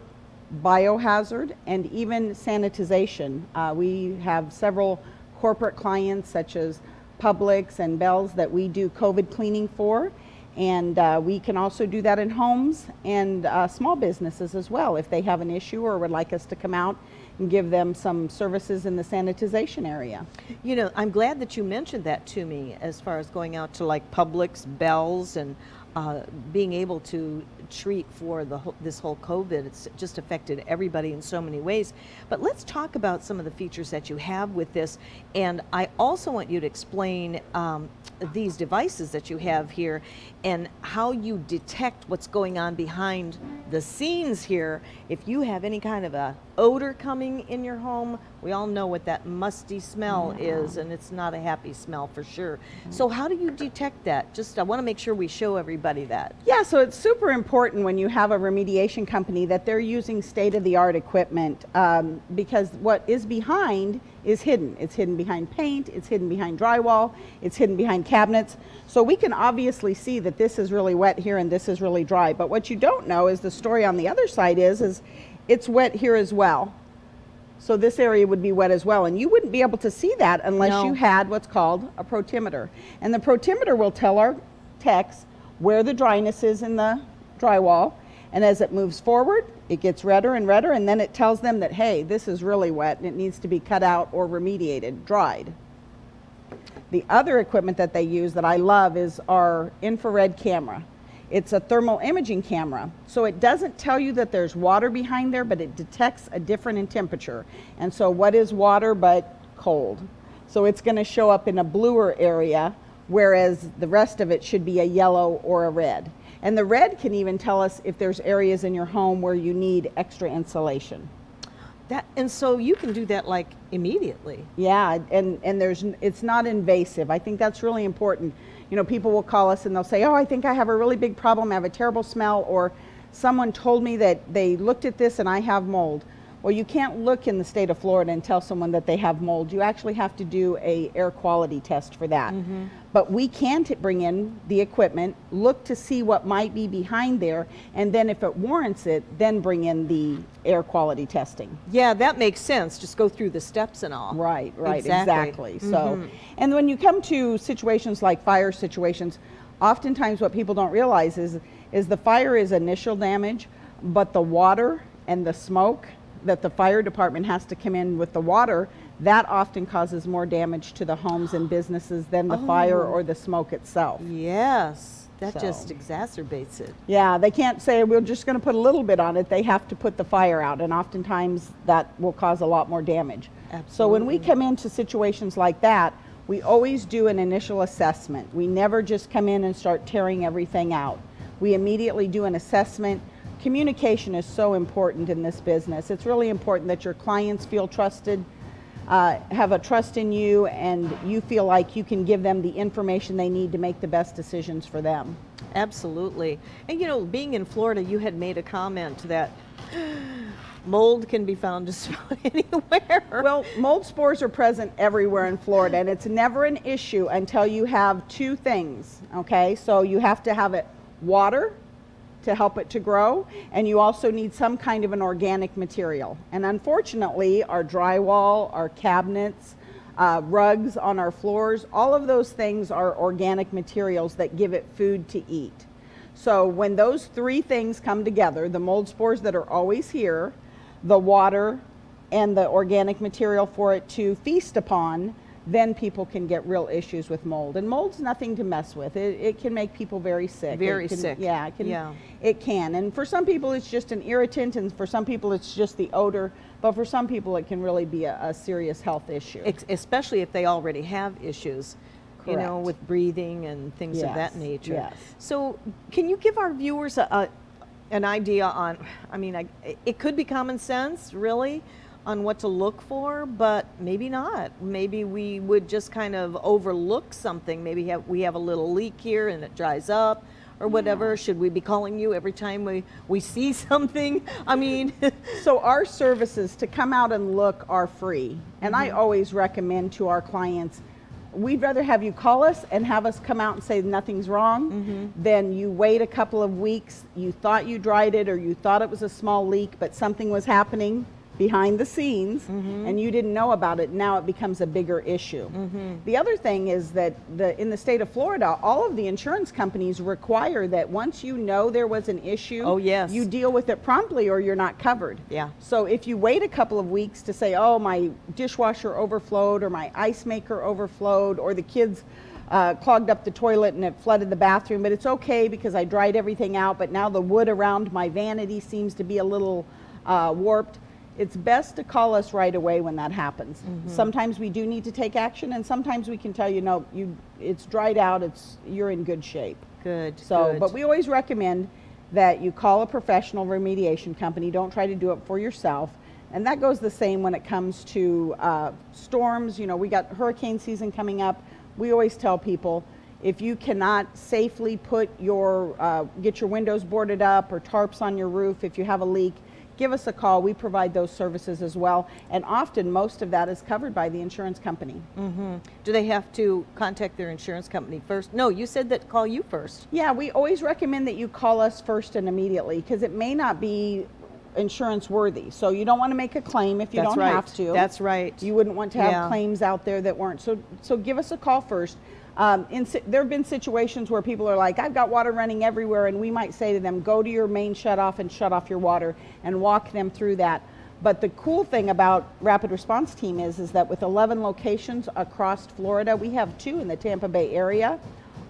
biohazard, and even sanitization. We have several corporate clients such as Publix and Bell's that we do COVID cleaning for. And we can also do that in homes and small businesses as well if they have an issue or would like us to come out and give them some services in the sanitization area. You know, I'm glad that you mentioned that to me as far as going out to like Publix, Bell's, and being able to treat for this whole COVID. It's just affected everybody in so many ways. But let's talk about some of the features that you have with this. And I also want you to explain these devices that you have here and how you detect what's going on behind the scenes here. If you have any kind of a odor coming in your home, we all know what that musty smell is, and it's not a happy smell for sure. So how do you detect that? Just I want to make sure we show everybody that. Yeah, so it's super important when you have a remediation company that they're using state-of-the-art equipment because what is behind is hidden. It's hidden behind paint, it's hidden behind drywall, it's hidden behind cabinets. So we can obviously see that this is really wet here and this is really dry. But what you don't know is the story on the other side is it's wet here as well. So this area would be wet as well. And you wouldn't be able to see that unless you had what's called a protimeter. And the protimeter will tell our techs where the dryness is in the drywall. And as it moves forward, it gets redder and redder. And then it tells them that, hey, this is really wet and it needs to be cut out or remediated, dried. The other equipment that they use that I love is our infrared camera. It's a thermal imaging camera. So it doesn't tell you that there's water behind there, but it detects a difference in temperature. And so what is water but cold? So it's going to show up in a bluer area, whereas the rest of it should be a yellow or a red. And the red can even tell us if there's areas in your home where you need extra insulation. And so you can do that like immediately. Yeah, and it's not invasive. I think that's really important. You know, people will call us and they'll say, oh, I think I have a really big problem. I have a terrible smell, or someone told me that they looked at this and I have mold. Well, you can't look in the state of Florida and tell someone that they have mold. You actually have to do a air quality test for that. But we can bring in the equipment, look to see what might be behind there, and then if it warrants it, then bring in the air quality testing. Yeah, that makes sense. Just go through the steps and all. Right, exactly. So, and when you come to situations like fire situations, oftentimes what people don't realize is the fire is initial damage, but the water and the smoke that the fire department has to come in with the water, that often causes more damage to the homes and businesses than the fire or the smoke itself. Yes, that just exacerbates it. Yeah, they can't say we're just going to put a little bit on it. They have to put the fire out, and oftentimes that will cause a lot more damage. Absolutely. So when we come into situations like that, we always do an initial assessment. We never just come in and start tearing everything out. We immediately do an assessment. Communication is so important in this business. It's really important that your clients feel trusted, have a trust in you, and you feel like you can give them the information they need to make the best decisions for them. Absolutely. And you know, being in Florida, you had made a comment that mold can be found just about anywhere. Well, mold spores are present everywhere in Florida, and it's never an issue until you have two things, okay? So you have to have it water to help it to grow, and you also need some kind of an organic material. And unfortunately, our drywall, our cabinets, rugs on our floors, all of those things are organic materials that give it food to eat. So when those three things come together, the mold spores that are always here, the water, and the organic material for it to feast upon, then people can get real issues with mold. And mold's nothing to mess with. It can make people very sick. Very sick. Yeah, it can. And for some people it's just an irritant, and for some people it's just the odor. But for some people it can really be a serious health issue. Especially if they already have issues, you know, with breathing and things of that nature. Yes. So can you give our viewers an idea on, I mean, it could be common sense, really, on what to look for, but maybe not. Maybe we would just kind of overlook something. Maybe we have a little leak here and it dries up or whatever. Should we be calling you every time we see something? I mean, So our services to come out and look are free. And I always recommend to our clients, we'd rather have you call us and have us come out and say nothing's wrong than you wait a couple of weeks, you thought you dried it or you thought it was a small leak, but something was happening behind the scenes and you didn't know about it. Now it becomes a bigger issue. The other thing is that in the state of Florida, all of the insurance companies require that once you know there was an issue, Oh, yes. you deal with it promptly or you're not covered. Yeah. So if you wait a couple of weeks to say, oh, my dishwasher overflowed or my ice maker overflowed or the kids clogged up the toilet and it flooded the bathroom, but it's okay because I dried everything out, but now the wood around my vanity seems to be a little warped. It's best to call us right away when that happens. Sometimes we do need to take action, and sometimes we can tell you, no, it's dried out, you're in good shape. good. So, good. but we always recommend that you call a professional remediation company. Don't try to do it for yourself. And that goes the same when it comes to storms. You know, we got hurricane season coming up. We always tell people, if you cannot safely put get your windows boarded up or tarps on your roof, if you have a leak, give us a call. We provide those services as well. And often most of that is covered by the insurance company. Mm-hmm. Do they have to contact their insurance company first? No, you said that call you first. Yeah, we always recommend that you call us first and immediately, because it may not be insurance worthy. So you don't want to make a claim if you That's don't right. have to. That's right. You wouldn't want to have Yeah. claims out there that weren't. So give us a call first. There have been situations where people are like, I've got water running everywhere, and we might say to them, go to your main shutoff and shut off your water, and walk them through that. But the cool thing about Rapid Response Team is that with 11 locations across Florida, we have 2 in the Tampa Bay area.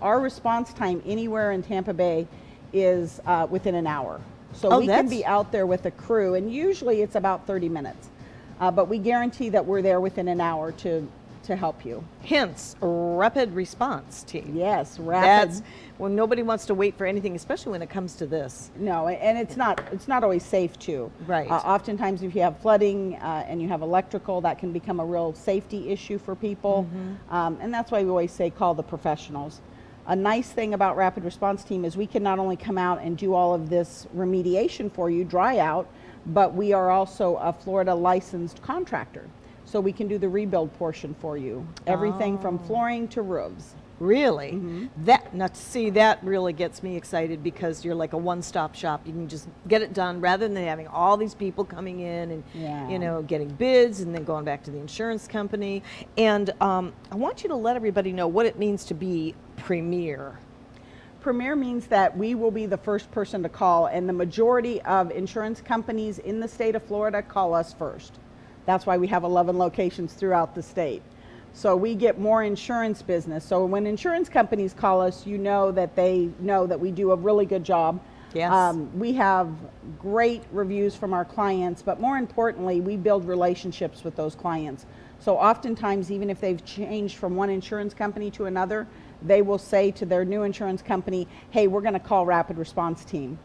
Our response time anywhere in Tampa Bay is within an hour. So we can be out there with a crew, and usually it's about 30 minutes. But we guarantee that we're there within an hour to help you. Hence, Rapid Response Team. Yes, rapid. That's when nobody wants to wait for anything, especially when it comes to this. No, and it's not always safe too. Right. Oftentimes, if you have flooding and you have electrical, that can become a real safety issue for people. And that's why we always say call the professionals. A nice thing about Rapid Response Team is we can not only come out and do all of this remediation for you, dry out, but we are also a Florida licensed contractor. So we can do the rebuild portion for you. Everything from flooring to roofs. Really? That really gets me excited, because you're like a one-stop shop. You can just get it done rather than having all these people coming in and getting bids and then going back to the insurance company. And I want you to let everybody know what it means to be Premier. Premier means that we will be the first person to call, and the majority of insurance companies in the state of Florida call us first. That's why we have 11 locations throughout the state. So we get more insurance business. So when insurance companies call us, you know that they know that we do a really good job. Yes. We have great reviews from our clients, but more importantly, we build relationships with those clients. So oftentimes, even if they've changed from one insurance company to another, they will say to their new insurance company, hey, we're going to call Rapid Response Team.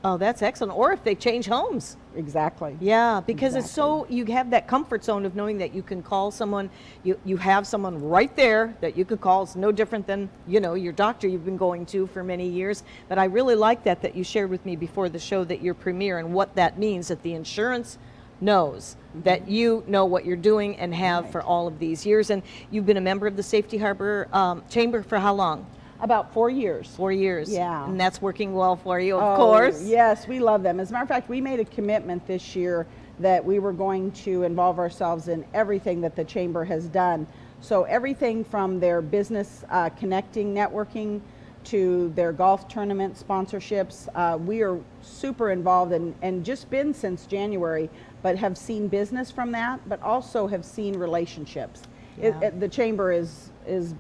Oh, that's excellent. Or if they change homes. Exactly. Yeah, because it's so, you have that comfort zone of knowing that you can call someone, you have someone right there that you could call. It's no different than, your doctor you've been going to for many years. But I really like that you shared with me before the show that you're Premier, and what that means, that the insurance knows that you know what you're doing and have for all of these years. And you've been a member of the Safety Harbor Chamber for how long? About 4 years. 4 years. Yeah. And that's working well for you, of course. Yes, we love them. As a matter of fact, we made a commitment this year that we were going to involve ourselves in everything that the Chamber has done. So everything from their business connecting, networking, to their golf tournament sponsorships. We are super involved and just been since January, but have seen business from that, but also have seen relationships. Yeah. The Chamber is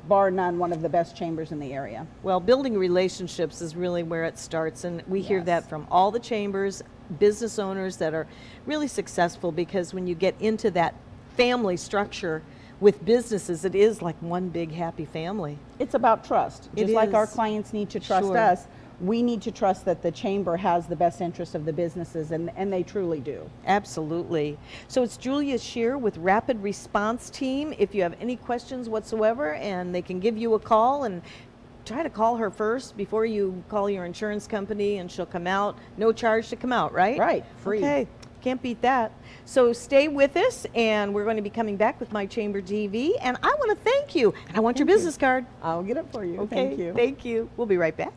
bar none one of the best chambers in the area. Well, building relationships is really where it starts, and we hear that from all the chambers, business owners that are really successful, because when you get into that family structure with businesses, it is like one big happy family. It's about trust. It Just like our is. clients need to trust Sure. us, we need to trust that the chamber has the best interest of the businesses, and they truly do. Absolutely. So it's Julia Shear with Rapid Response Team. If you have any questions whatsoever, and they can give you a call, and try to call her first before you call your insurance company, and she'll come out. No charge to come out, right? Right, free. Okay, can't beat that. So stay with us, and we're going to be coming back with My Chamber TV. And I want to thank you, and I want your business card. I'll get it for you. Okay, Thank you. Thank you. We'll be right back.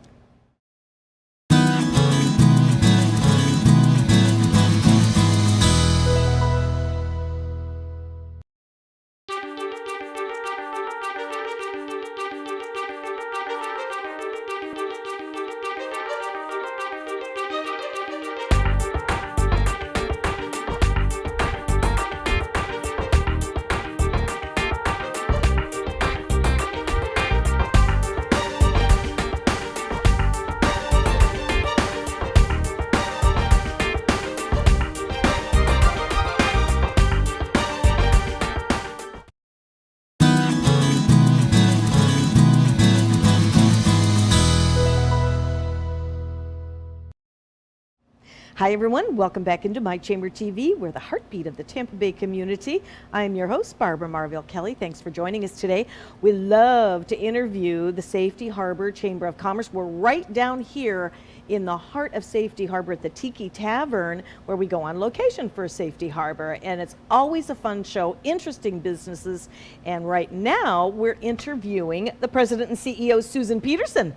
Hi everyone, welcome back into My Chamber TV. We're the heartbeat of the Tampa Bay community. I'm your host, Barbara Marville Kelly. Thanks for joining us today. We love to interview the Safety Harbor Chamber of Commerce. We're right down here in the heart of Safety Harbor at the Tiki Tavern, where we go on location for Safety Harbor. And it's always a fun show, interesting businesses. And right now we're interviewing the president and CEO, Susan Petersen.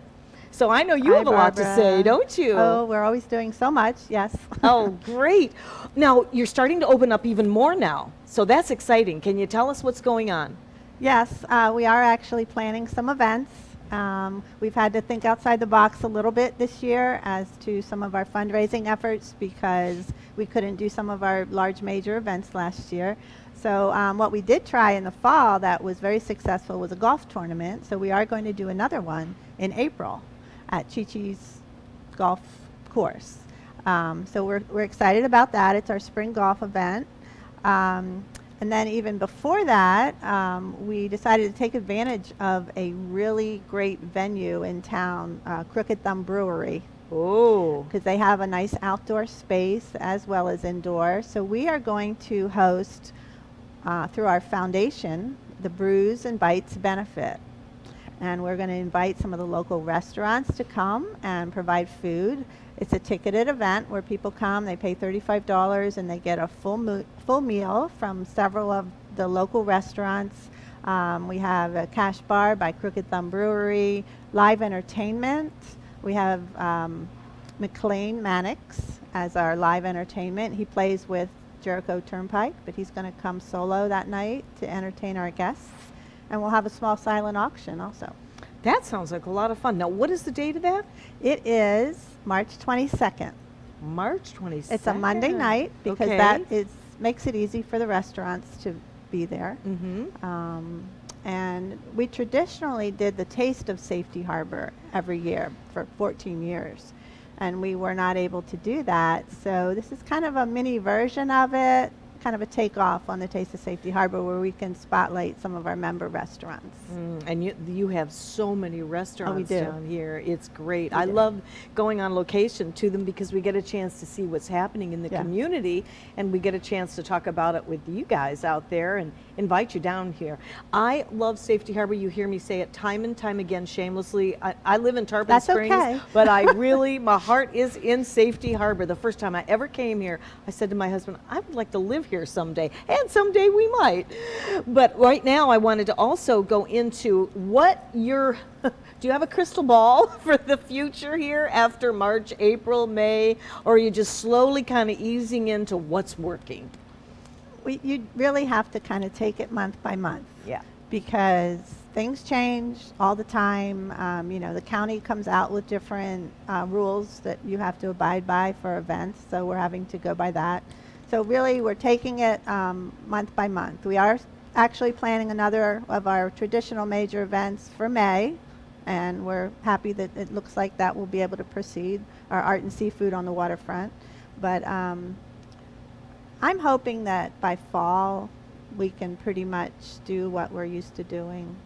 So I know you Hi, have a lot to Barbara. say, don't you? Oh, we're always doing so much, yes. Oh, great. Now, you're starting to open up even more now. So that's exciting. Can you tell us what's going on? Yes, we are actually planning some events. We've had to think outside the box a little bit this year as to some of our fundraising efforts because we couldn't do some of our large major events last year. So what we did try in the fall that was very successful was a golf tournament. So we are going to do another one in April at Chi-Chi's golf course. So we're excited about that. It's our spring golf event. And then even before that, we decided to take advantage of a really great venue in town, Crooked Thumb Brewery, Oh, because they have a nice outdoor space as well as indoor. So we are going to host, through our foundation, the Brews and Bites benefit. And we're going to invite some of the local restaurants to come and provide food. It's a ticketed event where people come, they pay $35, and they get a full meal from several of the local restaurants. We have a cash bar by Crooked Thumb Brewery, live entertainment. We have McLean Mannix as our live entertainment. He plays with Jericho Turnpike, but he's going to come solo that night to entertain our guests. And we'll have a small silent auction also. that sounds like a lot of fun. Now, what is the date of that? It is March 22nd. March 22nd. It's a Monday night because Okay. that makes it easy for the restaurants to be there. Mm-hmm. And we traditionally did the Taste of Safety Harbor every year for 14 years. And we were not able to do that. So this is kind of a mini version of it, kind of a takeoff on the Taste of Safety Harbor where we can spotlight some of our member restaurants. And you have so many restaurants do. down here. It's great. We I do. love going on location to them because we get a chance to see what's happening in the Yeah. community, and we get a chance to talk about it with you guys out there and invite you down here. I love Safety Harbor. You hear me say it time and time again shamelessly. I live in Tarpon That's Springs, okay. but I really, my heart is in Safety Harbor. The first time I ever came here, I said to my husband, I would like to live here someday, and someday we might. But right now I wanted to also go into what do you have a crystal ball for the future here after March, April, May, or are you just slowly kind of easing into what's working? You really have to kind of take it month by month. Yeah. Because things change all the time. The county comes out with different rules that you have to abide by for events, so we're having to go by that. So really, we're taking it month by month. We are actually planning another of our traditional major events for May, and we're happy that it looks like that will be able to proceed, our art and seafood on the waterfront. But I'm hoping that by fall, we can pretty much do what we're used to doing.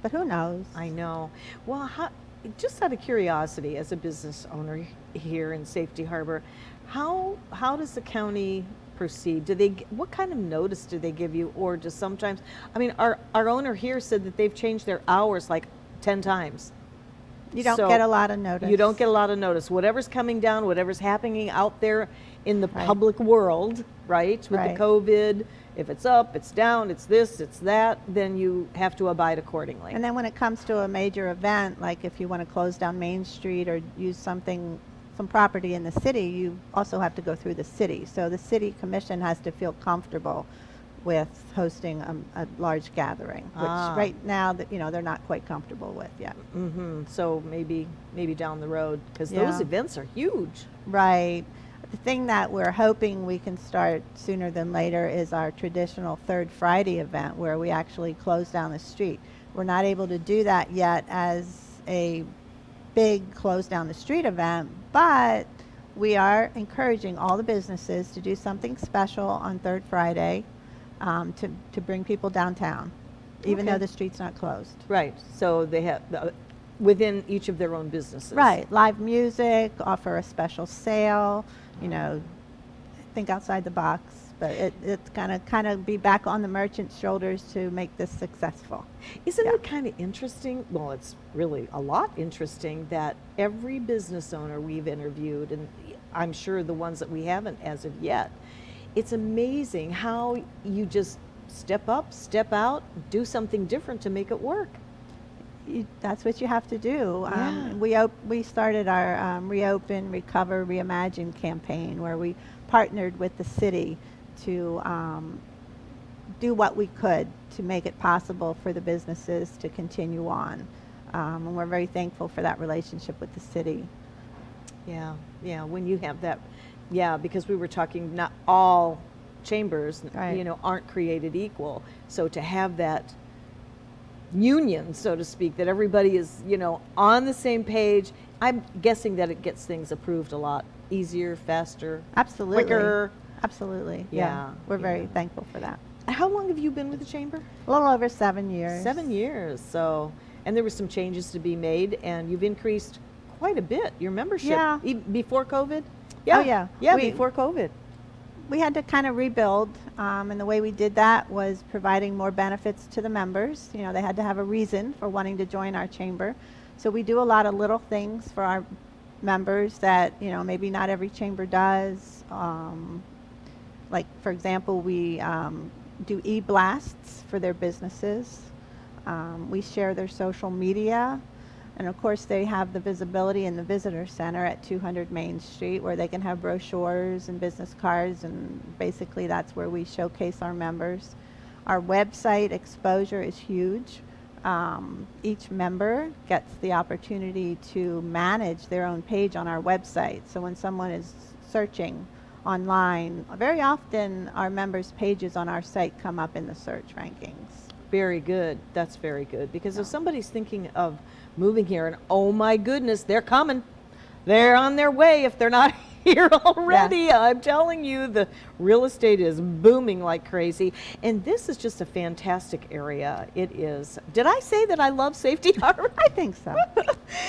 But who knows? I know. Well, just out of curiosity, as a business owner here in Safety Harbor, how does the county proceed? What kind of notice do they give you, or just sometimes? I mean, our owner here said that they've changed their hours like 10 times. You don't So get a lot of notice. You don't get a lot of notice. Whatever's coming down, whatever's happening out there in the public world, right? With the COVID, if it's up, it's down, it's this, it's that, then you have to abide accordingly. And then when it comes to a major event, like if you want to close down Main Street or use some property in the city, you also have to go through the city. So the city commission has to feel comfortable with hosting a large gathering, which right now they're not quite comfortable with yet. So maybe down the road, because those events are huge. Right. The thing that we're hoping we can start sooner than later is our traditional Third Friday event, where we actually close down the street. We're not able to do that yet as a big close down the street event, but we are encouraging all the businesses to do something special on Third Friday to bring people downtown, even though the street's not closed. Right. So they have within each of their own businesses. Right. Live music, offer a special sale, think outside the box, but it's kind of be back on the merchant's shoulders to make this successful. Isn't it kind of interesting? Well, it's really a lot interesting that every business owner we've interviewed, and I'm sure the ones that we haven't as of yet, it's amazing how you just step up, step out, do something different to make it work. That's what you have to do. Yeah. We started our Reopen, Recover, Reimagine campaign, where we partnered with the city to do what we could to make it possible for the businesses to continue on. And we're very thankful for that relationship with the city. Yeah, when you have that, because we were talking, not all chambers, aren't created equal. So to have that union, so to speak, that everybody is, on the same page, I'm guessing that it gets things approved a lot easier, faster, Absolutely. quicker. Absolutely. Yeah, We're very thankful for that. How long have you been with the chamber? A little over 7 years. 7 years. So, and there were some changes to be made, and you've increased quite a bit your membership. Yeah. Before COVID. Oh, yeah. Before COVID. We had to kind of rebuild, and the way we did that was providing more benefits to the members. They had to have a reason for wanting to join our chamber. So we do a lot of little things for our members that, maybe not every chamber does. Like, for example, we do e-blasts for their businesses. We share their social media. And of course, they have the visibility in the visitor center at 200 Main Street, where they can have brochures and business cards, and basically that's where we showcase our members. Our website exposure is huge. Each member gets the opportunity to manage their own page on our website. So when someone is searching online, very often our members' pages on our site come up in the search rankings. Very good. That's very good. Because if somebody's thinking of moving here, and oh my goodness, they're coming. They're on their way if they're not here already. Yeah. I'm telling you, the real estate is booming like crazy. And this is just a fantastic area. It is. Did I say that I love Safety Harbor? I think so.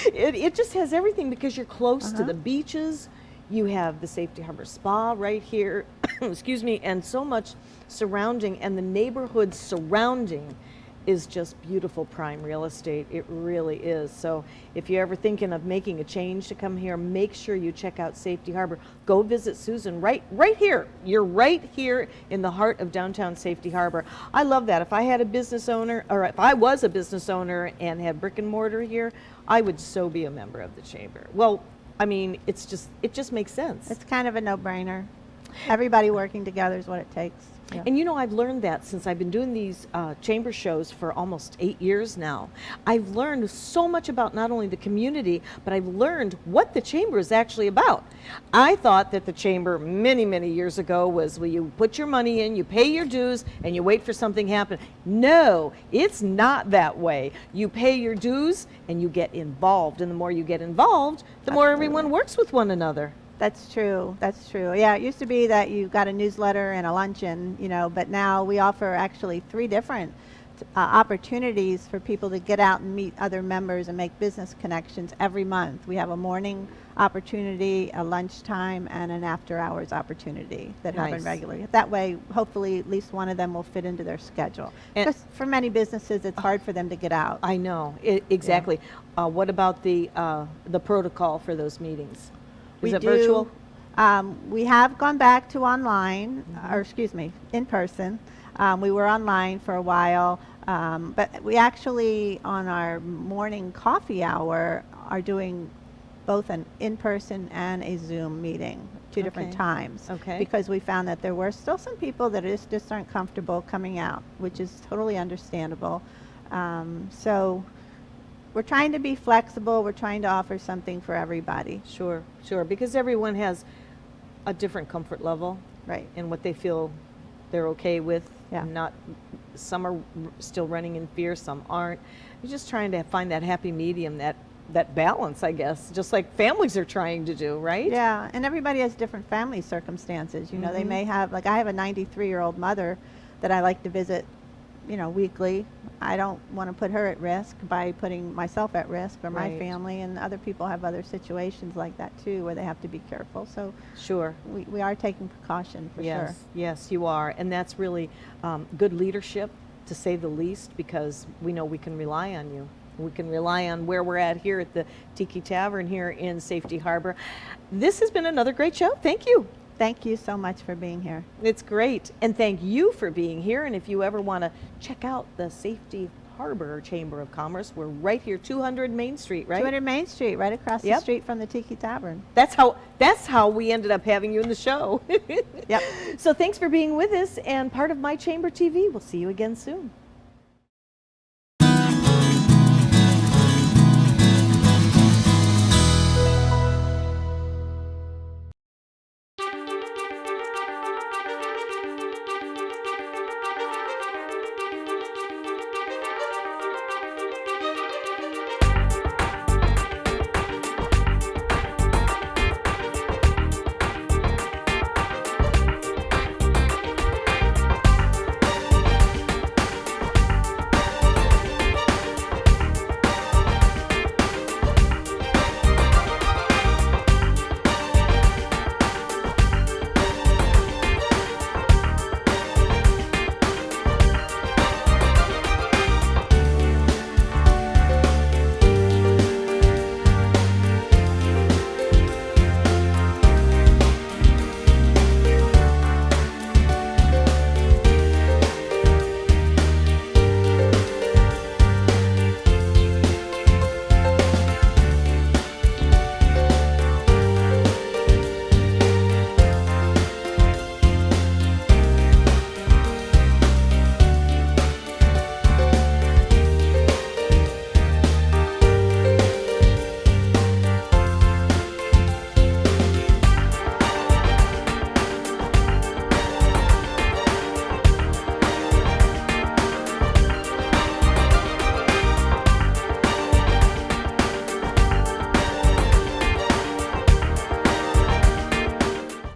It just has everything, because you're close to the beaches. You have the Safety Harbor Spa right here, excuse me, and so much surrounding, and the neighborhood surrounding is just beautiful prime real estate. It really is. So if you're ever thinking of making a change to come here, make sure you check out Safety Harbor. Go visit Susan right here. You're right here in the heart of downtown Safety Harbor. I love that. If I had a business owner, or if I was a business owner and had brick and mortar here, I would so be a member of the chamber. Well, I mean, it just makes sense. It's kind of a no-brainer. Everybody working together is what it takes. Yeah. And I've learned that since I've been doing these chamber shows for almost 8 years now. I've learned so much about not only the community, but I've learned what the chamber is actually about. I thought that the chamber many, many years ago was where you put your money in, you pay your dues, and you wait for something to happen. No, it's not that way. You pay your dues and you get involved. And the more you get involved, the more everyone works with one another. That's true. That's true. Yeah, it used to be that you got a newsletter and a luncheon, but now we offer actually 3 different opportunities for people to get out and meet other members and make business connections every month. We have a morning opportunity, a lunchtime, and an after-hours opportunity that happen Nice. regularly. That way, hopefully, at least one of them will fit into their schedule. And- Because for many businesses, it's hard for them to get out. I know, exactly. What about the protocol for those meetings? Is it virtual? We have gone back to online, or excuse me, in person. We were online for a while, but we actually, on our morning coffee hour, are doing both an in-person and a Zoom meeting, two different Okay. times. Okay. Because we found that there were still some people that just aren't comfortable coming out, which is totally understandable. So we're trying to be flexible. We're trying to offer something for everybody. Sure, because everyone has a different comfort level. Right. And what they feel they're okay with. Yeah. Not, some are still running in fear, some aren't. You're just trying to find that happy medium, that balance, I guess, just like families are trying to do, right? Yeah, and everybody has different family circumstances. You know, they may have, like I have a 93-year-old mother that I like to visit, weekly. I don't want to put her at risk by putting myself at risk or my Right. family, and other people have other situations like that too where they have to be careful. So Sure. we are taking precaution for sure. Yes, you are. And that's really good leadership, to say the least, because we know we can rely on you. We can rely on where we're at here at the Tiki Tavern here in Safety Harbor. This has been another great show. Thank you. Thank you so much for being here. It's great. And thank you for being here. And if you ever want to check out the Safety Harbor Chamber of Commerce, we're right here, 200 Main Street, right? 200 Main Street, right across the Yep. street from the Tiki Tavern. That's how we ended up having you in the show. Yep. So thanks for being with us and part of My Chamber TV. We'll see you again soon.